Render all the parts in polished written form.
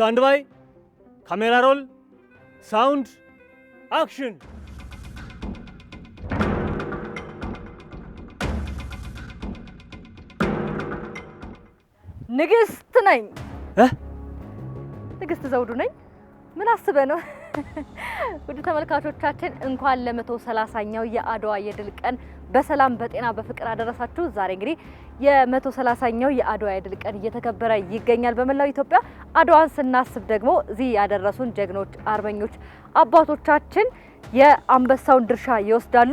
Stand by. Camera roll. Sound. Action. ንግስት ነኝ ንግስት ዘውዱ ነኝ። ምን አስበህ ነው? ውድ ተመልካቾቻችን እንኳን ለ130ኛው የአድዋ የድል ቀን በሰላም በጤና በፍቅር አደረሳችሁ። ዛሬ እንግዲህ የ130ኛው የአድዋ የድል ቀን እየተከበረ ይገኛል በመላው ኢትዮጵያ። አድዋን ስናስብ ደግሞ እዚህ ያደረሱን ጀግኖች አርበኞች አባቶቻችን የአንበሳውን ድርሻ ይወስዳሉ።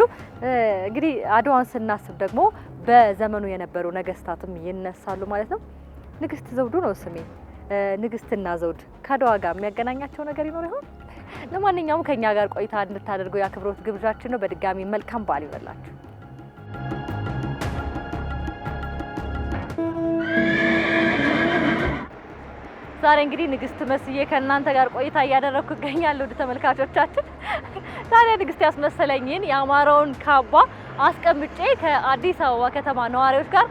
እንግዲህ አድዋን ስናስብ ደግሞ በዘመኑ የነበሩ ነገስታትም ይነሳሉ ማለት ነው። ንግስት ዘውዱ ነው ስሜ። ንግስትና ዘውድ ከአድዋ ጋር የሚያገናኛቸው ነገር ይኖር ይሆን? ለማንኛውም ከኛ ጋር ቆይታ እንድታደርጉ የአክብሮት ግብዣችን ነው። በድጋሚ መልካም በዓል ይበላችሁ። ዛሬ እንግዲህ ንግስት መስዬ ከእናንተ ጋር ቆይታ እያደረኩ እገኛለሁ። ውድ ተመልካቾቻችን ዛሬ ንግስት ያስመሰለኝን የአማራውን ካባ አስቀምጬ ከአዲስ አበባ ከተማ ነዋሪዎች ጋር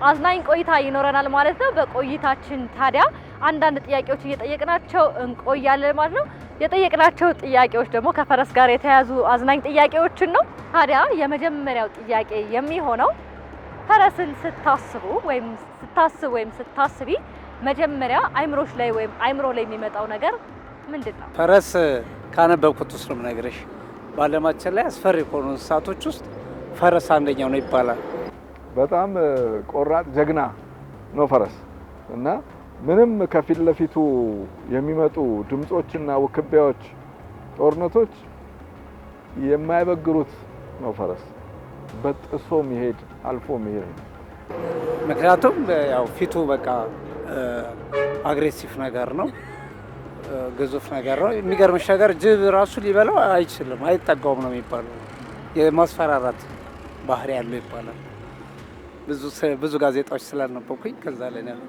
አዝናኝ ቆይታ ይኖረናል ማለት ነው። በቆይታችን ታዲያ አንዳንድ ጥያቄዎች እየጠየቅናቸው እንቆያለን ማለት ነው። የጠየቅናቸው ጥያቄዎች ደግሞ ከፈረስ ጋር የተያዙ አዝናኝ ጥያቄዎችን ነው። ታዲያ የመጀመሪያው ጥያቄ የሚሆነው ፈረስን ስታስቡ ወይም ስታስቢ መጀመሪያ አይምሮሽ ላይ ወይም አይምሮ ላይ የሚመጣው ነገር ምንድነው? ፈረስ ካነበብኩት ውስጥ ነው የምነግርሽ። በዓለማችን ላይ አስፈሪ ከሆኑ እንስሳቶች ውስጥ ፈረስ አንደኛው ነው ይባላል። በጣም ቆራጥ ጀግና ነው ፈረስ እና ምንም ከፊት ለፊቱ የሚመጡ ድምጾችና ውክቢያዎች፣ ጦርነቶች የማይበግሩት ነው ፈረስ። በጥሶ መሄድ አልፎ መሄድ ነው። ምክንያቱም ያው ፊቱ በቃ አግሬሲቭ ነገር ነው፣ ግዙፍ ነገር ነው። የሚገርምሽ ነገር ጅብ ራሱ ሊበላው አይችልም፣ አይጠጋውም ነው የሚባለው። የማስፈራራት ባህሪ ያለው ይባላል። ብዙ ጋዜጣዎች ስላነበብኩኝ ከዛ ላይ ነው።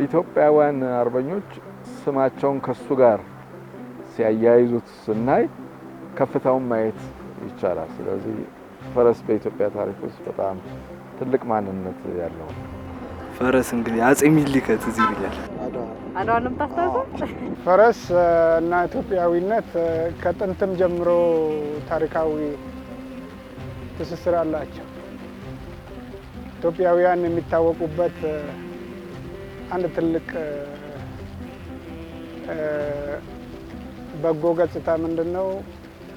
ኢትዮጵያውያን አርበኞች ስማቸውን ከሱ ጋር ሲያያይዙት ስናይ ከፍታውን ማየት ይቻላል። ስለዚህ ፈረስ በኢትዮጵያ ታሪክ ውስጥ በጣም ትልቅ ማንነት ያለው ፈረስ እንግዲህ አጼ ሚኒሊክ እዚህ ይላል። አድዋንም ታስታውሱ። ፈረስ እና ኢትዮጵያዊነት ከጥንትም ጀምሮ ታሪካዊ ትስስር አላቸው። ኢትዮጵያውያን የሚታወቁበት አንድ ትልቅ በጎ ገጽታ ምንድነው?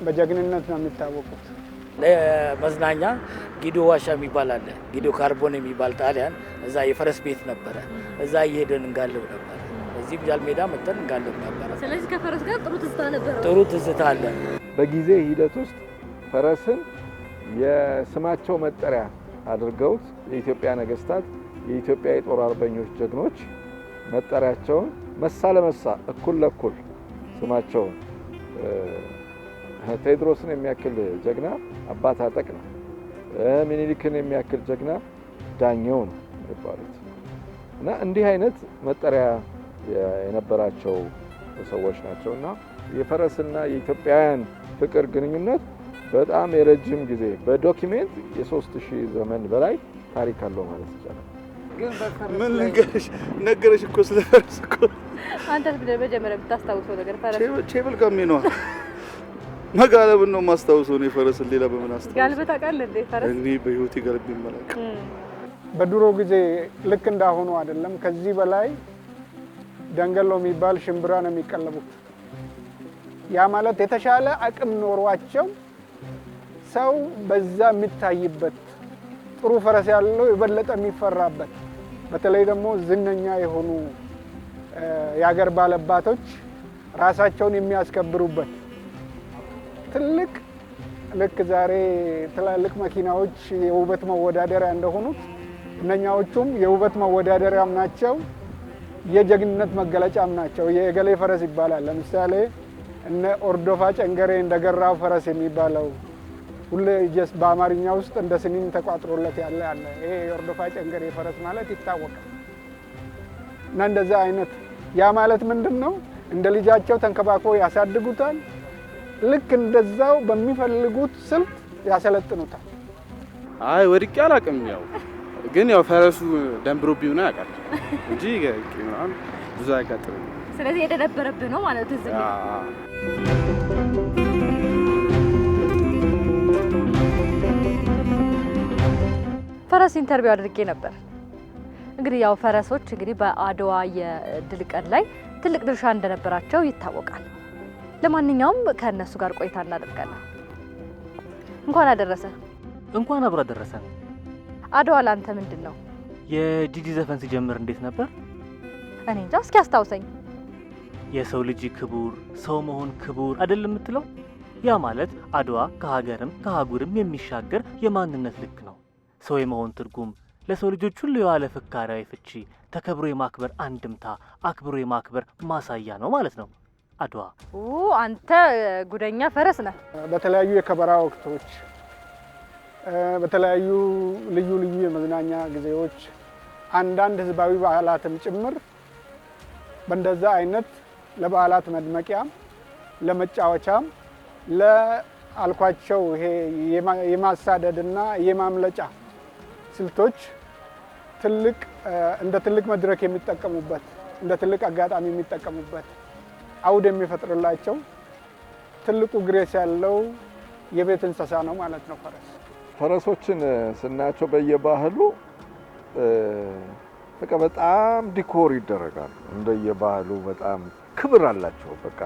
በጀግንነት ነው የሚታወቁት። ለመዝናኛ ጊዶ ዋሻ የሚባል አለ። ጊዶ ካርቦን የሚባል ጣሊያን እዛ የፈረስ ቤት ነበረ። እዛ እየሄደን እንጋልብ ነበር። እዚህ ጃል ሜዳ መጥተን እንጋልብ ነበር። ስለዚህ ከፈረስ ጋር ጥሩ ትዝታ ነበር። ጥሩ ትዝታ አለ። በጊዜ ሂደት ውስጥ ፈረስን የስማቸው መጠሪያ አድርገውት የኢትዮጵያ ነገስታት፣ የኢትዮጵያ የጦር አርበኞች ጀግኖች መጠሪያቸውን መሳ ለመሳ እኩል ለኩል ስማቸውን ቴዎድሮስን የሚያክል ጀግና አባ ታጠቅ ነው፣ ሚኒሊክን የሚያክል ጀግና ዳኘው ነው የሚባሉት እና እንዲህ አይነት መጠሪያ የነበራቸው ሰዎች ናቸውና የፈረስና የኢትዮጵያውያን ፍቅር ግንኙነት በጣም የረጅም ጊዜ በዶክሜንት የ3000 ዘመን በላይ ታሪክ አለው ማለት ይቻላል። ምን ነገረሽ እኮ ስለ ፈረስ እኮ አንተስ በመጀመሪያ የምታስታውሰው ነገር ፈረስ ቼብል ጋሜ ነው መጋለብን ነው የማስታውሰው። ነው ፈረስን ሌላ በምን አስታውሰው? ጋልበህ ታውቃለህ እንዴ? ፈረስ እኔ በህይወቴ ጋልቤ መላክ በድሮ ጊዜ ልክ እንዳሁኑ አይደለም። ከዚህ በላይ ደንገሎ የሚባል ሽምብራ ነው የሚቀለቡት። ያ ማለት የተሻለ አቅም ኖሯቸው ሰው በዛ የሚታይበት ጥሩ ፈረስ ያለው የበለጠ የሚፈራበት፣ በተለይ ደግሞ ዝነኛ የሆኑ የሀገር ባለባቶች ራሳቸውን የሚያስከብሩበት ትልቅ ልክ ዛሬ ትላልቅ መኪናዎች የውበት መወዳደሪያ እንደሆኑት እነኛዎቹም የውበት መወዳደሪያም ናቸው፣ የጀግንነት መገለጫም ናቸው። የገሌ ፈረስ ይባላል። ለምሳሌ እነ ኦርዶፋ ጨንገሬ እንደገራው ፈረስ የሚባለው ሁሌ በአማርኛ ውስጥ እንደ ስኒም ተቋጥሮለት ያለ አለ። ይሄ የኦርዶፋ ጨንገሬ ፈረስ ማለት ይታወቃል። እና እንደዛ አይነት ያ ማለት ምንድነው? እንደ ልጃቸው ተንከባክበው ያሳድጉታል። ልክ እንደዛው በሚፈልጉት ስልት ያሰለጥኑታል። አይ ወድቄ አላውቅም። ያው ግን ያው ፈረሱ ደንብሮብኝ ነው ያውቃል እንጂ ብዙ አያጋጥምም። ስለዚህ የደነበረብህ ነው ማለት እዚህ ፈረስ ኢንተርቪው አድርጌ ነበር። እንግዲህ ያው ፈረሶች እንግዲህ በአድዋ የድል ቀን ላይ ትልቅ ድርሻ እንደነበራቸው ይታወቃል። ለማንኛውም ከእነሱ ጋር ቆይታ እናደርጋለን። እንኳን አደረሰ። እንኳን አብሮ አደረሰ። አድዋ ላንተ ምንድን ነው? የጂጂ ዘፈን ሲጀምር እንዴት ነበር? እኔ እንጃ፣ እስኪ አስታውሰኝ። የሰው ልጅ ክቡር፣ ሰው መሆን ክቡር አይደል የምትለው? ያ ማለት አድዋ ከሀገርም ከአህጉርም የሚሻገር የማንነት ልክ ነው። ሰው የመሆን ትርጉም ለሰው ልጆች ሁሉ የዋለ ፍካሪያዊ ፍቺ፣ ተከብሮ የማክበር አንድምታ፣ አክብሮ የማክበር ማሳያ ነው ማለት ነው አድዋ። አንተ ጉደኛ ፈረስ ነህ። በተለያዩ የከበራ ወቅቶች፣ በተለያዩ ልዩ ልዩ የመዝናኛ ጊዜዎች፣ አንዳንድ ህዝባዊ በዓላትም ጭምር በእንደዛ አይነት ለበዓላት መድመቂያም ለመጫወቻም ለአልኳቸው ይሄ የማሳደድና የማምለጫ ስልቶች እንደ ትልቅ መድረክ የሚጠቀሙበት እንደ ትልቅ አጋጣሚ የሚጠቀሙበት አውድ የሚፈጥርላቸው ትልቁ ግሬስ ያለው የቤት እንስሳ ነው ማለት ነው ፈረስ። ፈረሶችን ስናያቸው በየባህሉ በቃ በጣም ዲኮር ይደረጋሉ። እንደየባህሉ በጣም ክብር አላቸው። በቃ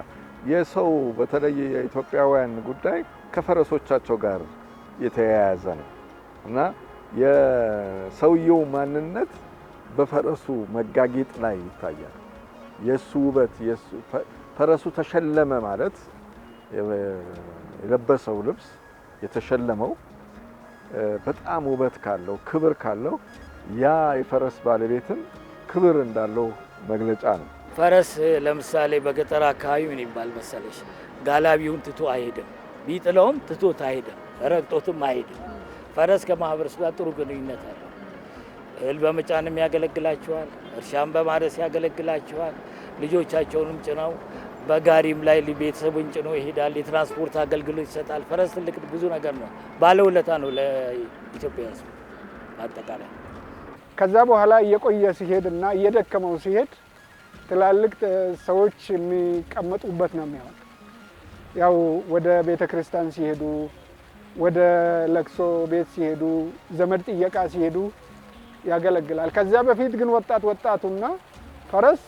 የሰው በተለይ የኢትዮጵያውያን ጉዳይ ከፈረሶቻቸው ጋር የተያያዘ ነው እና የሰውየው ማንነት በፈረሱ መጋጌጥ ላይ ይታያል። የሱ ውበት ፈረሱ ተሸለመ ማለት የለበሰው ልብስ የተሸለመው በጣም ውበት ካለው ክብር ካለው ያ የፈረስ ባለቤትም ክብር እንዳለው መግለጫ ነው። ፈረስ ለምሳሌ በገጠር አካባቢ ምን ይባል መሰለሽ፣ ጋላቢውን ትቶ አይሄድም፣ ቢጥለውም ትቶት አይሄድም፣ ረግጦትም አይሄድም። ፈረስ ከማህበረሰቡ ጋር ጥሩ ግንኙነት አለው። እህል በመጫንም ያገለግላቸዋል፣ እርሻም በማረስ ያገለግላቸዋል። ልጆቻቸውንም ጭነው በጋሪም ላይ ቤተሰቡን ጭኖ ይሄዳል። የትራንስፖርት አገልግሎት ይሰጣል። ፈረስ ትልቅ ብዙ ነገር ነው፣ ባለውለታ ነው ለኢትዮጵያ ሕዝብ አጠቃላይ። ከዛ በኋላ እየቆየ ሲሄድ እና እየደከመው ሲሄድ ትላልቅ ሰዎች የሚቀመጡበት ነው የሚሆን። ያው ወደ ቤተ ክርስቲያን ሲሄዱ፣ ወደ ለቅሶ ቤት ሲሄዱ፣ ዘመድ ጥየቃ ሲሄዱ ያገለግላል። ከዛ በፊት ግን ወጣቱና ፈረስ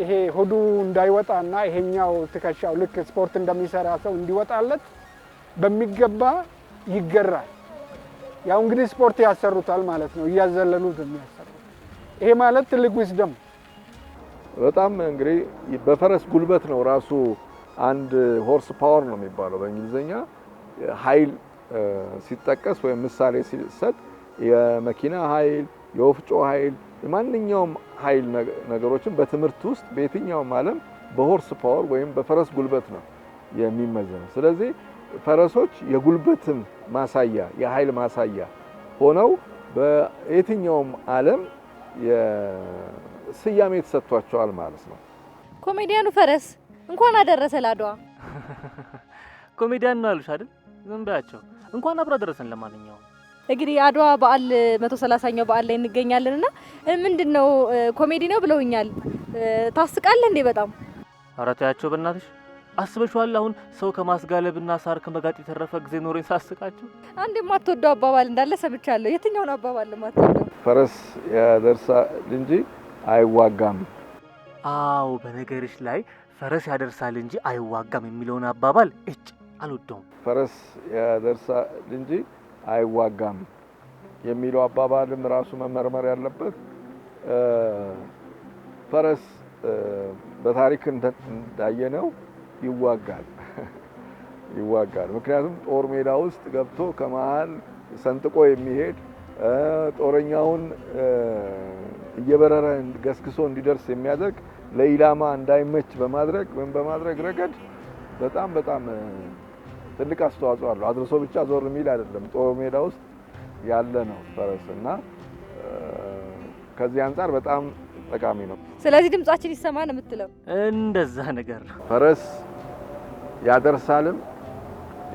ይሄ ሆዱ እንዳይወጣና ይሄኛው ትከሻው ልክ ስፖርት እንደሚሰራ ሰው እንዲወጣለት በሚገባ ይገራል። ያው እንግዲህ ስፖርት ያሰሩታል ማለት ነው፣ እያዘለሉት የሚያሰሩት። ይሄ ማለት ትልቅ ዊዝደም በጣም እንግዲህ በፈረስ ጉልበት ነው ራሱ አንድ ሆርስ ፓወር ነው የሚባለው በእንግሊዝኛ ኃይል ሲጠቀስ ወይም ምሳሌ ሲሰጥ የመኪና ኃይል፣ የወፍጮ ኃይል፣ የማንኛውም ኃይል ነገሮችን በትምህርት ውስጥ በየትኛውም ዓለም በሆርስ ፓወር ወይም በፈረስ ጉልበት ነው የሚመዘነው። ስለዚህ ፈረሶች የጉልበትም ማሳያ የኃይል ማሳያ ሆነው በየትኛውም ዓለም ስያሜ ተሰጥቷቸዋል ማለት ነው። ኮሜዲያኑ ፈረስ እንኳን አደረሰ ለአድዋ። ኮሜዲያን ነው ያሉሽ አይደል? ዝም በያቸው። እንኳን አብሮ አደረሰን። ለማንኛውም እንግዲህ አድዋ በዓል 130ኛው በዓል ላይ እንገኛለንና ምንድነው ኮሜዲ ነው ብለውኛል። ታስቃለህ እንዴ? በጣም ኧረ ተያቸው በእናትሽ። አስበሽዋል? አሁን ሰው ከማስጋለብና ሳር ከመጋጥ የተረፈ ጊዜ ኖሮኝ ሳስቃቸው። አንድ የማትወደው አባባል እንዳለ ሰምቻለሁ። የትኛውን አባባል የማትወደው? ፈረስ ያደርሳል እንጂ አይዋጋም። አዎ፣ በነገርሽ ላይ ፈረስ ያደርሳል እንጂ አይዋጋም የሚለውን አባባል አልወደውም። ፈረስ ያደርሳል እንጂ አይዋጋም የሚለው አባባልም ራሱ መመርመር ያለበት ፈረስ በታሪክ እንዳየነው ይዋጋል። ምክንያቱም ጦር ሜዳ ውስጥ ገብቶ ከመሃል ሰንጥቆ የሚሄድ ጦረኛውን እየበረረ ገስግሶ እንዲደርስ የሚያደርግ ለኢላማ እንዳይመች በማድረግ ረገድ በጣም ትልቅ አስተዋጽኦ አለው። አድርሶ ብቻ ዞር የሚል አይደለም፣ ጦር ሜዳ ውስጥ ያለ ነው ፈረስ እና ከዚህ አንጻር በጣም ጠቃሚ ነው። ስለዚህ ድምጻችን ይሰማ ነው የምትለው? እንደዛ ነገር ነው። ፈረስ ያደርሳልም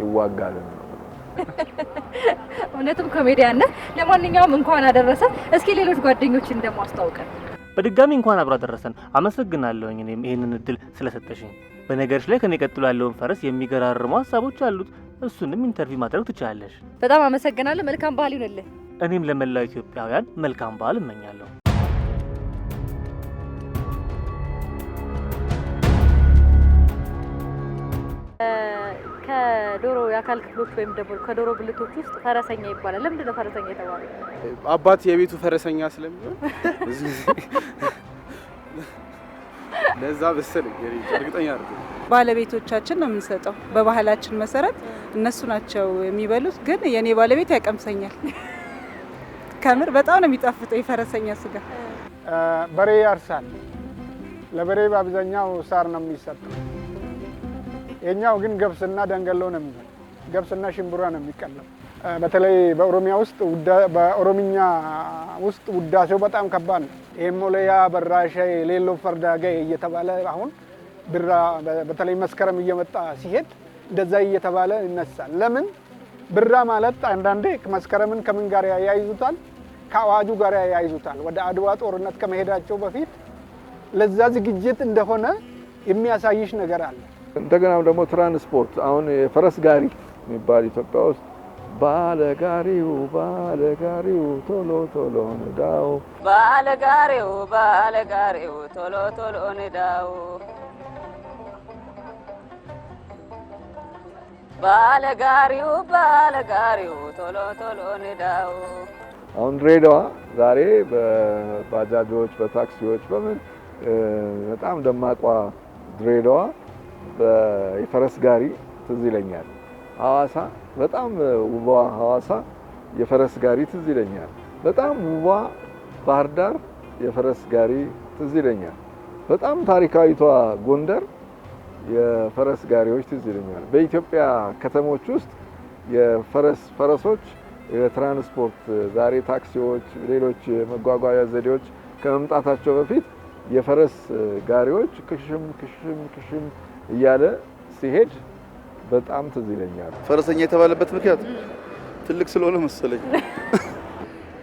ይዋጋልም። እውነትም ኮሜዲያን ነህ። ለማንኛውም እንኳን አደረሰ። እስኪ ሌሎች ጓደኞችን ደግሞ አስተዋውቀን። በድጋሚ እንኳን አብሮ አደረሰን። አመሰግናለሁኝ እኔም ይሄንን እድል ስለሰጠሽኝ። በነገርሽ ላይ ከኔ ቀጥሎ ያለውን ፈረስ የሚገራርሙ ሀሳቦች አሉት። እሱንም ኢንተርቪው ማድረግ ትችላለሽ። በጣም አመሰግናለሁ። መልካም በዓል ይሁንልህ። እኔም ለመላው ኢትዮጵያውያን መልካም በዓል እመኛለሁ። ከዶሮ የአካል ክፍሎች ወይም ደግሞ ከዶሮ ብልቶች ውስጥ ፈረሰኛ ይባላል። ለምንድን ነው ፈረሰኛ የተባለው? አባት የቤቱ ፈረሰኛ ስለሚሆን ብዙ ጊዜ ለዛ መሰለኝ እርግጠኛ አይደለም። ባለቤቶቻችን ነው የምንሰጠው። በባህላችን መሰረት እነሱ ናቸው የሚበሉት፣ ግን የኔ ባለቤት ያቀምሰኛል። ከምር በጣም ነው የሚጣፍጠው የፈረሰኛ ስጋ። በሬ ያርሳል። ለበሬ በአብዛኛው ሳር ነው የሚሰጠው። የኛው ግን ገብስና ደንገሎ ነው የሚበላው። ገብስና ሽምብራ ነው የሚቀለው። በተለይ በኦሮሚያ ውስጥ በኦሮምኛ ውስጥ ውዳሴው በጣም ከባድ ነው። ኤሞለያ በራሻ ሌሎ ፈርዳጋ እየተባለ አሁን ብራ በተለይ መስከረም እየመጣ ሲሄድ እንደዛ እየተባለ ይነሳል። ለምን ብራ ማለት አንዳንዴ መስከረምን ከምን ጋር ያያይዙታል? ከአዋጁ ጋር ያያይዙታል። ወደ አድዋ ጦርነት ከመሄዳቸው በፊት ለዛ ዝግጅት እንደሆነ የሚያሳይሽ ነገር አለ። እንደገና ደግሞ ትራንስፖርት አሁን የፈረስ ጋሪ የሚባል ኢትዮጵያ ውስጥ ባለጋሪው ቶሎ ቶሎ ንዳው፣ ባለጋሪው ቶሎ ቶሎ ንዳው፣ ባለጋሪው ቶሎ ቶሎ ንዳው። አሁን ድሬዳዋ ዛሬ በባጃጆች በታክሲዎች በምን በጣም ደማቋ ድሬዳዋ የፈረስ ጋሪ ትዝ ይለኛል። ሐዋሳ በጣም ውቧ ሐዋሳ የፈረስ ጋሪ ትዝ ይለኛል። በጣም ውቧ ባህር ዳር የፈረስ ጋሪ ትዝ ይለኛል። በጣም ታሪካዊቷ ጎንደር የፈረስ ጋሪዎች ትዝ ይለኛል። በኢትዮጵያ ከተሞች ውስጥ ፈረሶች የትራንስፖርት ዛሬ ታክሲዎች፣ ሌሎች መጓጓዣ ዘዴዎች ከመምጣታቸው በፊት የፈረስ ጋሪዎች ክሽም እያለ ሲሄድ በጣም ትዝ ይለኛል። ፈረሰኛ የተባለበት ምክንያት ትልቅ ስለሆነ መሰለኝ።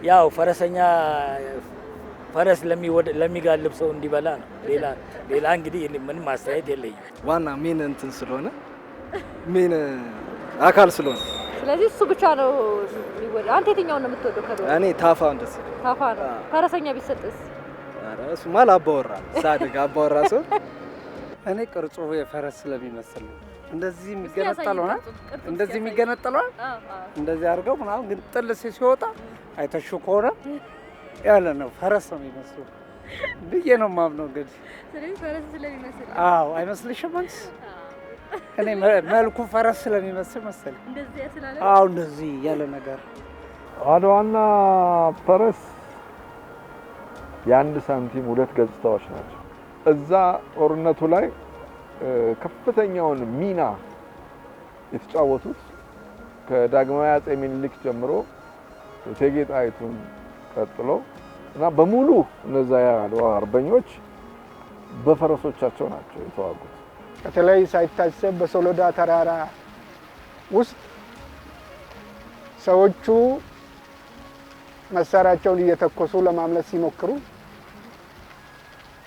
ያው ፈረሰኛ ፈረስ ለሚጋልብ ሰው እንዲበላ ነው። ሌላ እንግዲህ ምንም ማስተያየት የለኝም። ዋና ሜን እንትን ስለሆነ ሜን አካል ስለሆነ ስለዚህ እሱ ብቻ ነው የሚወደው። አንተ የትኛውን ነው የምትወደው? ከዶሮ እኔ ታፋ እንደስ ታፋ ነው። ፈረሰኛ ቢሰጥስ? ኧረ እሱማ ላባወራ ሳድግ አባወራ ሰው እኔ ቅርጹ የፈረስ ስለሚመስል ነው እንደዚህ የሚገነጠለው ነው። እንደዚህ የሚገነጠለው እንደዚህ አድርገው ምናምን ግን ጥል ሲወጣ አይተሹ ከሆነ ያለ ነው ፈረስ ነው የሚመስለው ብዬ ነው የማምነው። እንግዲህ ስለዚህ ፈረስ ስለሚመስል አይመስልሽም? እኔ መልኩ ፈረስ ስለሚመስል መሰለኝ እንደዚህ ያስላለ። እንደዚህ ያለ ነገር አድዋና ፈረስ የአንድ ሳንቲም ሁለት ገጽታዎች ናቸው። እዛ ጦርነቱ ላይ ከፍተኛውን ሚና የተጫወቱት ከዳግማዊ አፄ ምኒልክ ጀምሮ እቴጌ ጣይቱን ቀጥሎ እና በሙሉ እነዛ የአድዋ አርበኞች በፈረሶቻቸው ናቸው የተዋጉት። በተለይ ሳይታሰብ በሶሎዳ ተራራ ውስጥ ሰዎቹ መሳሪያቸውን እየተኮሱ ለማምለጥ ሲሞክሩ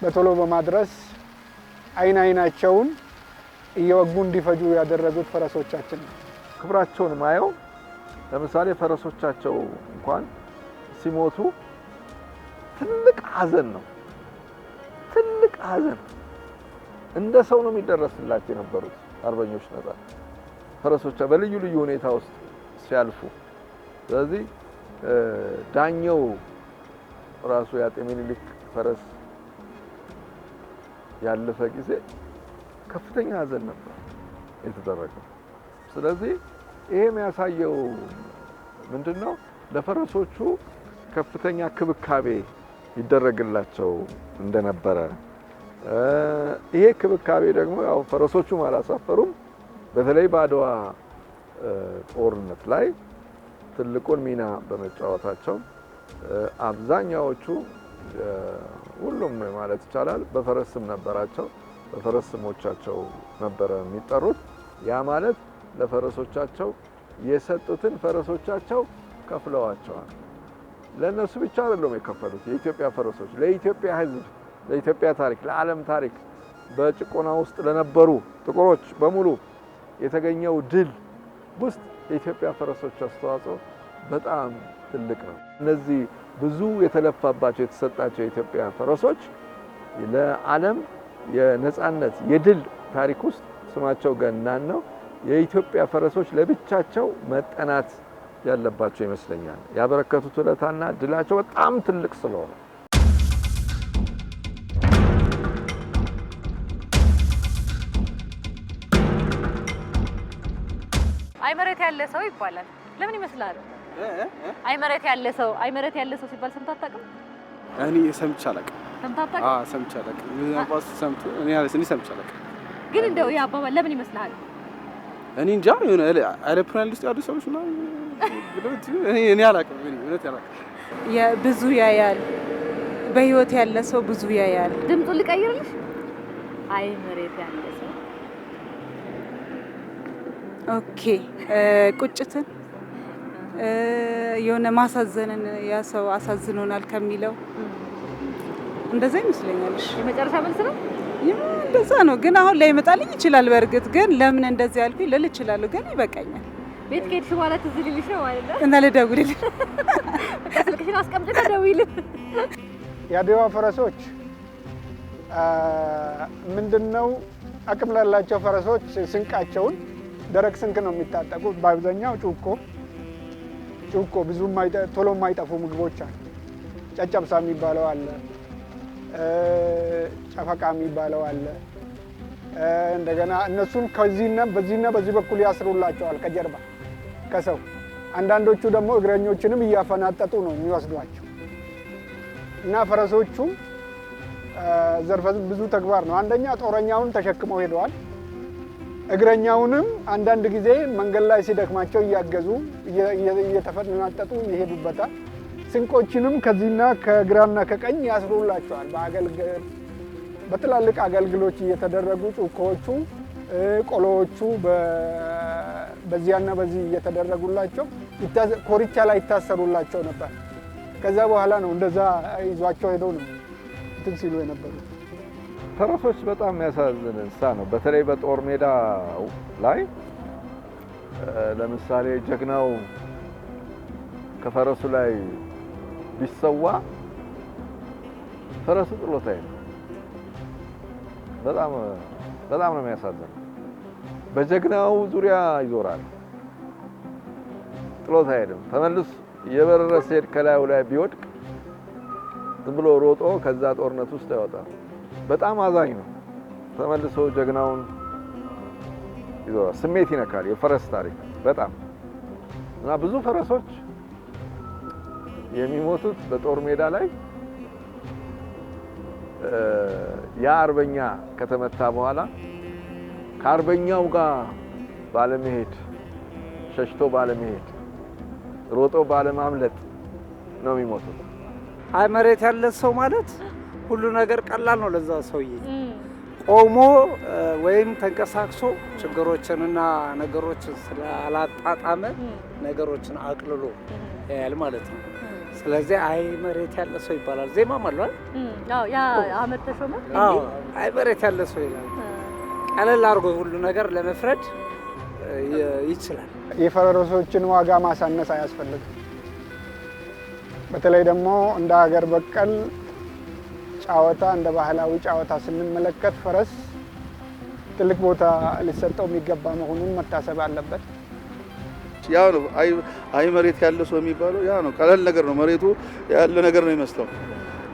በቶሎ በማድረስ አይናቸውን እየወጉ እንዲፈጁ ያደረጉት ፈረሶቻችን ነው። ክብራቸውን ማየው ለምሳሌ ፈረሶቻቸው እንኳን ሲሞቱ ትልቅ ሐዘን ነው። ትልቅ ሐዘን እንደ ሰው ነው የሚደረስላቸው የነበሩት አርበኞች ነፃ ፈረሶቻ በልዩ ልዩ ሁኔታ ውስጥ ሲያልፉ። ስለዚህ ዳኘው ራሱ የአፄ ምኒልክ ፈረስ ያለፈ ጊዜ ከፍተኛ ሐዘን ነበር የተደረገው። ስለዚህ ይሄ የሚያሳየው ምንድነው? ለፈረሶቹ ከፍተኛ ክብካቤ ይደረግላቸው እንደነበረ። ይሄ ክብካቤ ደግሞ ያው ፈረሶቹም አላሳፈሩም። በተለይ በአድዋ ጦርነት ላይ ትልቁን ሚና በመጫወታቸው አብዛኛዎቹ ሁሉም ማለት ይቻላል በፈረስ ስም ነበራቸው። በፈረስ ስሞቻቸው ነበረ የሚጠሩት። ያ ማለት ለፈረሶቻቸው የሰጡትን ፈረሶቻቸው ከፍለዋቸዋል። ለነሱ ብቻ አይደለም የከፈሉት። የኢትዮጵያ ፈረሶች ለኢትዮጵያ ሕዝብ፣ ለኢትዮጵያ ታሪክ፣ ለዓለም ታሪክ በጭቆና ውስጥ ለነበሩ ጥቁሮች በሙሉ የተገኘው ድል ውስጥ የኢትዮጵያ ፈረሶች አስተዋጽኦ በጣም ትልቅ ነው። እነዚህ ብዙ የተለፋባቸው የተሰጣቸው የኢትዮጵያ ፈረሶች ለዓለም የነጻነት የድል ታሪክ ውስጥ ስማቸው ገናን ነው። የኢትዮጵያ ፈረሶች ለብቻቸው መጠናት ያለባቸው ይመስለኛል። ያበረከቱት ውለታና ድላቸው በጣም ትልቅ ስለሆነ አይመሬት ያለ ሰው ይባላል። ለምን ይመስላል? አይመሬት ያለ ሰው ሲባል ሰምተህ አታውቅም? እኔ ሰምቼ አላውቅም። ሰምተህ አታውቅም? አዎ ሰምቼ አላውቅም። ምናልባት ሰምቶ እኔ ሰምቼ አላውቅም። ግን እንደው ያ አባባል ለምን ይመስልሃል? እኔ እንጃ የሆነ አይሮፕላን ውስጥ ያሉ ሰዎች ነው ብሎት እኔ አላውቅም። እውነት አላውቅም። ብዙ ያያል። በህይወት ያለ ሰው ብዙ ያያል። ድምፁን ልቀይርልሽ? አይመሬት ያለ ሰው ኦኬ። ቁጭትን የሆነ ማሳዘንን ያ ሰው አሳዝኖናል ከሚለው እንደዛ ይመስለኛል። የመጨረሻ መልስ ነው። እንደዛ ነው። ግን አሁን ላይ ይመጣልኝ ይችላል። በእርግጥ ግን ለምን እንደዚህ ያልኩኝ ልል እችላለሁ። ግን ይበቃኛል። ቤት ከሄድሽ በኋላ ትዝ ሊልሽ ነው ማለት ነው። እና ልደውልልሽ። በቃ ስልክሽን አስቀምጪና ደውይልኝ። የአድዋ ፈረሶች ምንድነው አቅም ላላቸው ፈረሶች ስንቃቸውን ደረቅ ስንቅ ነው የሚታጠቁት። በአብዛኛው ጩኮ ብዙ ቶሎ የማይጠፉ ምግቦች አሉ። ጨጨብሳ የሚባለው አለ፣ ጨፈቃ የሚባለው አለ። እንደገና እነሱን ከዚህና በዚህ በኩል ያስሩላቸዋል ከጀርባ ከሰው። አንዳንዶቹ ደግሞ እግረኞችንም እያፈናጠጡ ነው የሚወስዷቸው። እና ፈረሶቹ ዘርፈ ብዙ ተግባር ነው። አንደኛ ጦረኛውን ተሸክመው ሄደዋል። እግረኛውንም አንዳንድ ጊዜ መንገድ ላይ ሲደክማቸው እያገዙ እየተፈናጠጡ ይሄዱበታል። ስንቆችንም ከዚህና ከግራና ከቀኝ ያስሩላቸዋል። በትላልቅ አገልግሎች እየተደረጉ ጩኮዎቹ፣ ቆሎዎቹ በዚያና በዚህ እየተደረጉላቸው ኮርቻ ላይ ይታሰሩላቸው ነበር። ከዛ በኋላ ነው እንደዛ ይዟቸው ሄደው ነው እንትን ሲሉ የነበሩት። ፈረሶች በጣም የሚያሳዝን እንስሳ ነው። በተለይ በጦር ሜዳ ላይ ለምሳሌ ጀግናው ከፈረሱ ላይ ቢሰዋ ፈረሱ ጥሎት አይደለም። በጣም ነው የሚያሳዝነው። በጀግናው ዙሪያ ይዞራል፣ ጥሎት አይደለም። ተመልሶ የበረረ ሲሄድ ከላዩ ላይ ቢወድቅ ዝም ብሎ ሮጦ ከዛ ጦርነት ውስጥ ያወጣል። በጣም አዛኝ ነው። ተመልሶ ጀግናውን ይዞራል። ስሜት ይነካል የፈረስ ታሪክ በጣም እና ብዙ ፈረሶች የሚሞቱት በጦር ሜዳ ላይ ያ አርበኛ ከተመታ በኋላ ከአርበኛው ጋር ባለመሄድ፣ ሸሽቶ ባለመሄድ፣ ሮጦ ባለማምለጥ ነው የሚሞቱት። አይመሬት ያለ ሰው ማለት ሁሉ ነገር ቀላል ነው ለዛ ሰውዬ። ቆሞ ወይም ተንቀሳቅሶ ችግሮችንና ነገሮችን ስላላጣጣመ ነገሮችን አቅልሎ ያያል ማለት ነው። ስለዚህ አይመሬት ያለ ሰው ይባላል። ዜማም አለው አዎ ያ አህመድ ተሾመ አይመሬት ያለ ሰው ይላል። ቀለል አድርጎ ሁሉ ነገር ለመፍረድ ይችላል። የፈረሶችን ዋጋ ማሳነስ አያስፈልግም። በተለይ ደግሞ እንደ ሀገር በቀል ጨዋታ እንደ ባህላዊ ጨዋታ ስንመለከት ፈረስ ትልቅ ቦታ ሊሰጠው የሚገባ መሆኑን መታሰብ አለበት። ያው ነው አይ መሬት ያለ ሰው የሚባለው ያ ነው። ቀለል ነገር ነው። መሬቱ ያለ ነገር ነው ይመስለው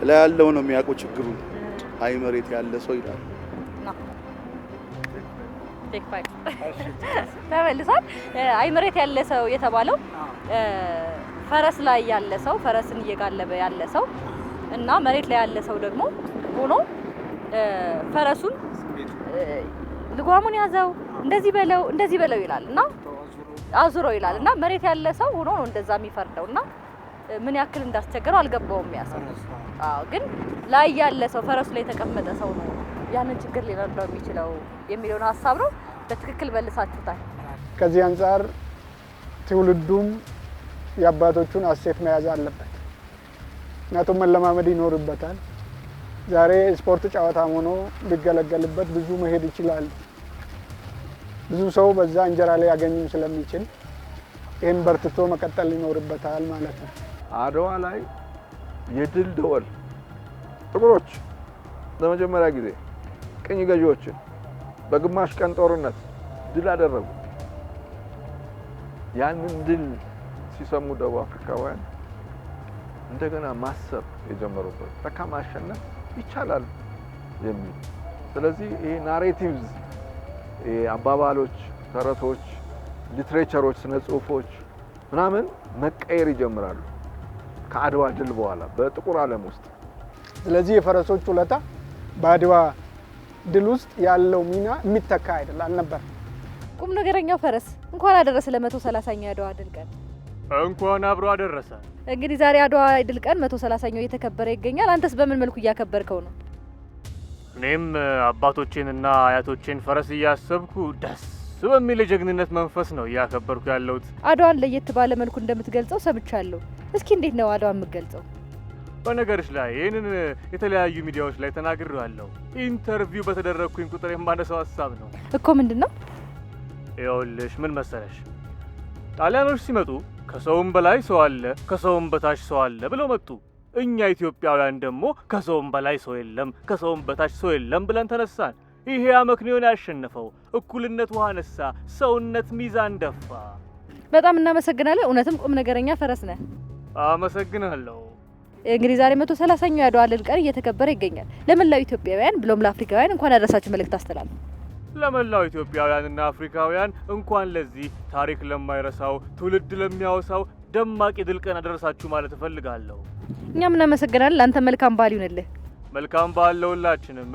ላይ ያለው ነው የሚያውቀው ችግሩን። አይ መሬት ያለ ሰው ይላል። ተመልሷል። አይ መሬት ያለ ሰው የተባለው ፈረስ ላይ ያለ ሰው፣ ፈረስን እየጋለበ ያለ ሰው እና መሬት ላይ ያለ ሰው ደግሞ ሆኖ ፈረሱን ልጓሙን ያዘው እንደዚህ በለው ይላል እና አዙሮ ይላል እና መሬት ያለ ሰው ሆኖ ነው እንደዛ የሚፈርደው እና ምን ያክል እንዳስቸገረው አልገባውም ያሰው። አዎ ግን ላይ ያለ ሰው ፈረሱ ላይ የተቀመጠ ሰው ነው ያንን ችግር ሊረዳው የሚችለው የሚለውን ሀሳብ ነው በትክክል መልሳችሁታል። ከዚህ አንፃር ትውልዱም የአባቶቹን እሴት መያዝ አለበት። ምክንያቱም መለማመድ ይኖርበታል። ዛሬ ስፖርት ጨዋታም ሆኖ ቢገለገልበት ብዙ መሄድ ይችላል። ብዙ ሰው በዛ እንጀራ ላይ ያገኙ ስለሚችል ይህን በርትቶ መቀጠል ይኖርበታል ማለት ነው። አድዋ ላይ የድል ደወል ጥቁሮች ለመጀመሪያ ጊዜ ቅኝ ገዢዎችን በግማሽ ቀን ጦርነት ድል አደረጉ። ያንን ድል ሲሰሙ ደቡብ አፍሪካውያን እንደገና ማሰብ የጀመሩበት ለካ ማሸነፍ ይቻላል የሚል። ስለዚህ ይሄ ናሬቲቭስ፣ አባባሎች፣ ተረቶች፣ ሊትሬቸሮች፣ ስነ ጽሁፎች ምናምን መቀየር ይጀምራሉ ከአድዋ ድል በኋላ በጥቁር ዓለም ውስጥ። ስለዚህ የፈረሶች ውለታ በአድዋ ድል ውስጥ ያለው ሚና የሚተካ አይደል አልነበር። ቁም ነገረኛው ፈረስ እንኳን አደረሰ ለ130ኛው የአድዋ ድል ቀን። እንኳን አብሮ አደረሰ። እንግዲህ ዛሬ አድዋ ድል ቀን 130ኛው እየተከበረ ይገኛል። አንተስ በምን መልኩ እያከበርከው ነው? እኔም አባቶቼንና አያቶቼን ፈረስ እያሰብኩ ደስ በሚል የጀግንነት መንፈስ ነው እያከበርኩ ያለሁት። አድዋን ለየት ባለ መልኩ እንደምትገልጸው ሰምቻለሁ። እስኪ እንዴት ነው አድዋን የምትገልጸው? በነገርሽ ላይ ይህንን የተለያዩ ሚዲያዎች ላይ ተናግሬዋለሁ። ኢንተርቪው በተደረግኩኝ ቁጥር የማነሳው ሀሳብ ነው እኮ። ምንድን ነው? ይኸውልሽ ምን መሰለሽ፣ ጣሊያኖች ሲመጡ ከሰውም በላይ ሰው አለ፣ ከሰውም በታች ሰው አለ ብለው መጡ። እኛ ኢትዮጵያውያን ደግሞ ከሰውም በላይ ሰው የለም፣ ከሰውም በታች ሰው የለም ብለን ተነሳን። ይሄ አመክንዮን ያሸነፈው እኩልነት ውሃ ነሳ፣ ሰውነት ሚዛን ደፋ። በጣም እናመሰግናለን። እውነትም ቁም ነገረኛ ፈረስ ነህ። አመሰግናለሁ። እንግዲህ ዛሬ 130ኛው የአድዋ ድል ቀን እየተከበረ ይገኛል። ለመላው ኢትዮጵያውያን ብሎም ለአፍሪካውያን እንኳን አደረሳችሁ መልእክት አስተላልፉ። ለመላው ኢትዮጵያውያንና አፍሪካውያን እንኳን ለዚህ ታሪክ ለማይረሳው ትውልድ ለሚያወሳው ደማቅ የድል ቀን አደረሳችሁ ማለት እፈልጋለሁ። እኛም እናመሰግናለን። ለአንተ መልካም በዓል ይሁንልህ። መልካም በዓል ለሁላችንም።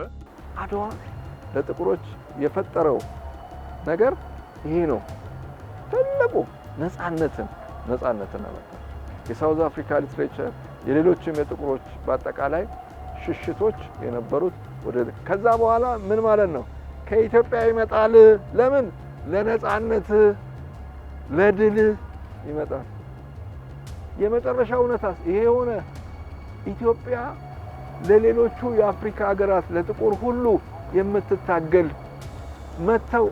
አድዋ ለጥቁሮች የፈጠረው ነገር ይሄ ነው። ትልቁ ነፃነትን አመጣ። የሳውዝ አፍሪካ ሊትሬቸር የሌሎችም የጥቁሮች በአጠቃላይ ሽሽቶች የነበሩት ወደ ከዛ በኋላ ምን ማለት ነው? ከኢትዮጵያ ይመጣል። ለምን? ለነፃነት ለድል ይመጣል። የመጨረሻ እውነታስ ይሄ ሆነ። ኢትዮጵያ ለሌሎቹ የአፍሪካ ሀገራት ለጥቁር ሁሉ የምትታገል መተው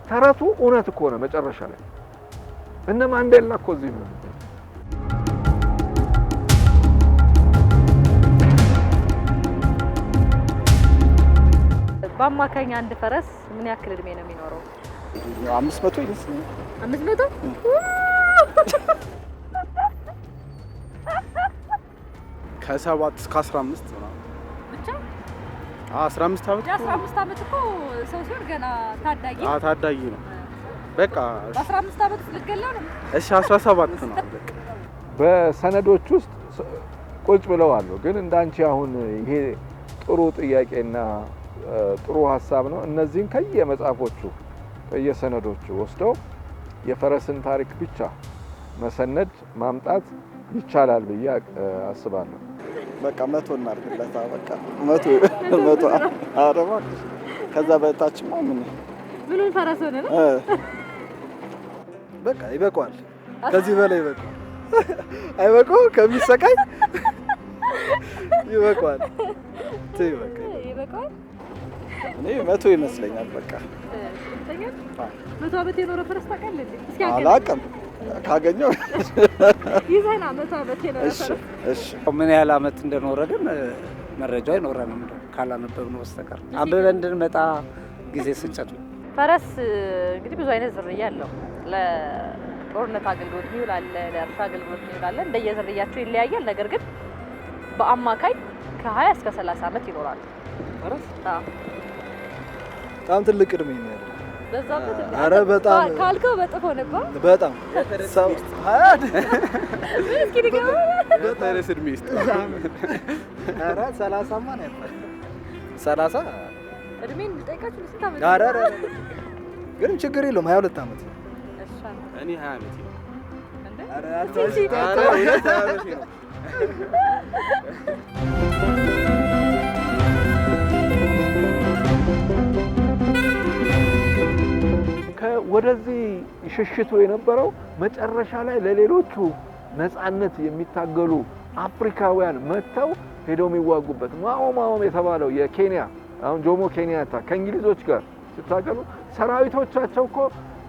ተረቱ እውነት እኮ ነው። መጨረሻ ላይ እነ ማንዴላ እኮ እዚህ ነው። በአማካኝ አንድ ፈረስ ምን ያክል እድሜ ነው የሚኖረው? 500 ይመስለኛል። 500 ከ7 እስከ 15 ነው ብቻ። 15 ዓመት 15 ዓመት እኮ ሰው ሲሆን ገና ታዳጊ ታዳጊ ነው። በቃ በ15 ዓመት ልትገላ ነው። እሺ 17 ነው በቃ። በሰነዶች ውስጥ ቁጭ ብለው አሉ። ግን እንዳንቺ አሁን ይሄ ጥሩ ጥያቄና ጥሩ ሀሳብ ነው። እነዚህን ከየመጽሐፎቹ ከየሰነዶቹ ወስደው የፈረስን ታሪክ ብቻ መሰነድ ማምጣት ይቻላል ብዬ አስባለሁ። በቃ 100 እናድርግለት። በቃ 100 አረባ ከዛ በታችማ ምኑን ፈረስ ሆነ ነው? በቃ ይበቃዋል። ከዚህ በላይ ይበቃዋል። አይበቃው ከሚሰቃይ ይበቃዋል። ይበቃዋል። እኔ 100 ይመስለኛል። በቃ 100 ዓመት የኖረ ፈረስ ታውቃለህ እንዴ? እስኪ አላውቅም። ካገኘው ይዘና 100 ዓመት የኖረ ፈረስ። እሺ ምን ያህል ዓመት እንደኖረ ግን መረጃው አይኖረንም ካላነበብነው በስተቀር። አንብበን እንድንመጣ ጊዜ ስንጨት። ፈረስ እንግዲህ ብዙ አይነት ዝርያ አለው። ለጦርነት አገልግሎት የሚውል አለ፣ ለእርሻ አገልግሎት የሚውል አለ። እንደየዝርያቸው ይለያያል። ነገር ግን በአማካኝ ከ20 እስከ 30 ዓመት ይኖራሉ። ፈረስ በጣም ትልቅ እድሜ ነው ያለው። በዛበት ኧረ በጣም ካልከው በጥፎ ነበር። በጣም ሰው 20 እስኪ ንገረው። በፈረስ እድሜ ውስጥ ኧረ 30ማ ነው ያለው። 30 እድሜን ልጠይቃችሁ ስንት ዓመት? ኧረ ግን ችግር የለውም 22 ዓመት። እሺ እኔ 20 ዓመት ነው። እንዴ? ኧረ 20 ዓመት ነው። ወደዚህ ሽሽቱ የነበረው መጨረሻ ላይ ለሌሎቹ ነፃነት የሚታገሉ አፍሪካውያን መጥተው ሄደው የሚዋጉበት ማኦም የተባለው የኬንያ አሁን ጆሞ ኬንያታ ከእንግሊዞች ጋር ሲታገሉ ሰራዊቶቻቸው እኮ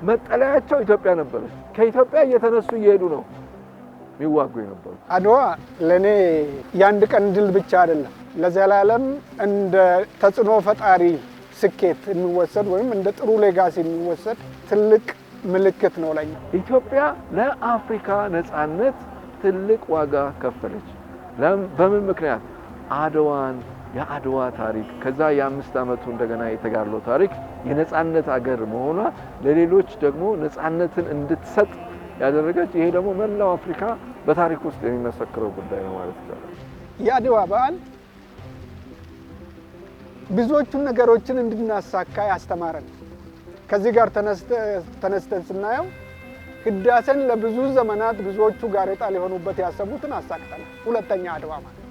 መጠለያቸው ኢትዮጵያ ነበረች። ከኢትዮጵያ እየተነሱ እየሄዱ ነው የሚዋጉ የነበሩ። አድዋ ለኔ የአንድ ቀን ድል ብቻ አይደለም፣ ለዘላለም እንደ ተጽዕኖ ፈጣሪ ስኬት የሚወሰድ ወይም እንደ ጥሩ ሌጋሲ የሚወሰድ ትልቅ ምልክት ነው ለኛ። ኢትዮጵያ ለአፍሪካ ነጻነት ትልቅ ዋጋ ከፈለች። በምን ምክንያት? አድዋን የአድዋ ታሪክ ከዛ የ5 ዓመቱ እንደገና የተጋድሎ ታሪክ የነጻነት አገር መሆኗ ለሌሎች ደግሞ ነጻነትን እንድትሰጥ ያደረገች። ይሄ ደግሞ መላው አፍሪካ በታሪክ ውስጥ የሚመሰክረው ጉዳይ ነው ማለት ይቻላል። የአድዋ በዓል ብዙዎቹን ነገሮችን እንድናሳካ ያስተማረን። ከዚህ ጋር ተነስተን ስናየው ህዳሴን ለብዙ ዘመናት ብዙዎቹ ጋሬጣ ሊሆኑበት ያሰቡትን አሳክተናል። ሁለተኛ አድዋ ማለት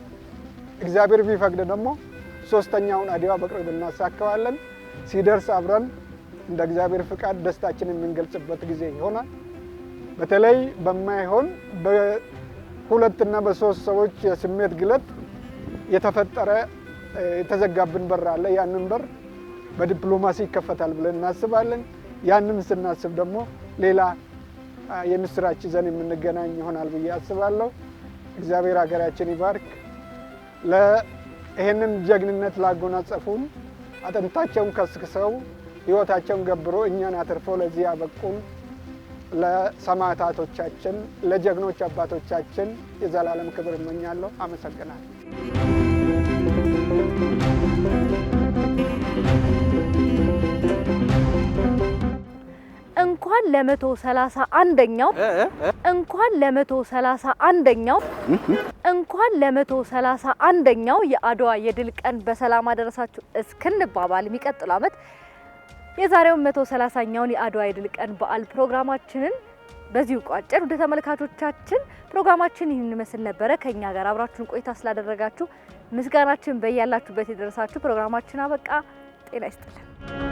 እግዚአብሔር ቢፈቅድ ደግሞ ሶስተኛውን አድዋ በቅርብ እናሳካዋለን። ሲደርስ አብረን እንደ እግዚአብሔር ፍቃድ ደስታችንን የምንገልጽበት ጊዜ ይሆናል። በተለይ በማይሆን በሁለትና በሶስት ሰዎች የስሜት ግለት የተፈጠረ የተዘጋብን በር አለ። ያንን በር በዲፕሎማሲ ይከፈታል ብለን እናስባለን። ያንን ስናስብ ደግሞ ሌላ የምስራች ይዘን የምንገናኝ ይሆናል ብዬ አስባለሁ። እግዚአብሔር ሀገራችን ይባርክ። ለይህንን ጀግንነት ላጎናጸፉን አጥንታቸውን ከስክሰው ህይወታቸውን ገብሮ እኛን አትርፎ ለዚህ ያበቁን ለሰማዕታቶቻችን ለጀግኖች አባቶቻችን የዘላለም ክብር እመኛለሁ። አመሰግናለሁ። እንኳን ለ131ኛው የአድዋ የድል ቀን በሰላም አደረሳችሁ እስክንባባል የሚቀጥለው ዓመት የዛሬው 130ኛውን የአድዋ የድል ቀን በዓል ፕሮግራማችንን በዚሁ ቋጨን። ወደ ተመልካቾቻችን ፕሮግራማችን ይህን መስል ነበረ። ከኛ ጋር አብራችሁን ቆይታ ስላደረጋችሁ ምስጋናችን በያላችሁበት ይደረሳችሁ። ፕሮግራማችን አበቃ። ጤና ይስጥልን።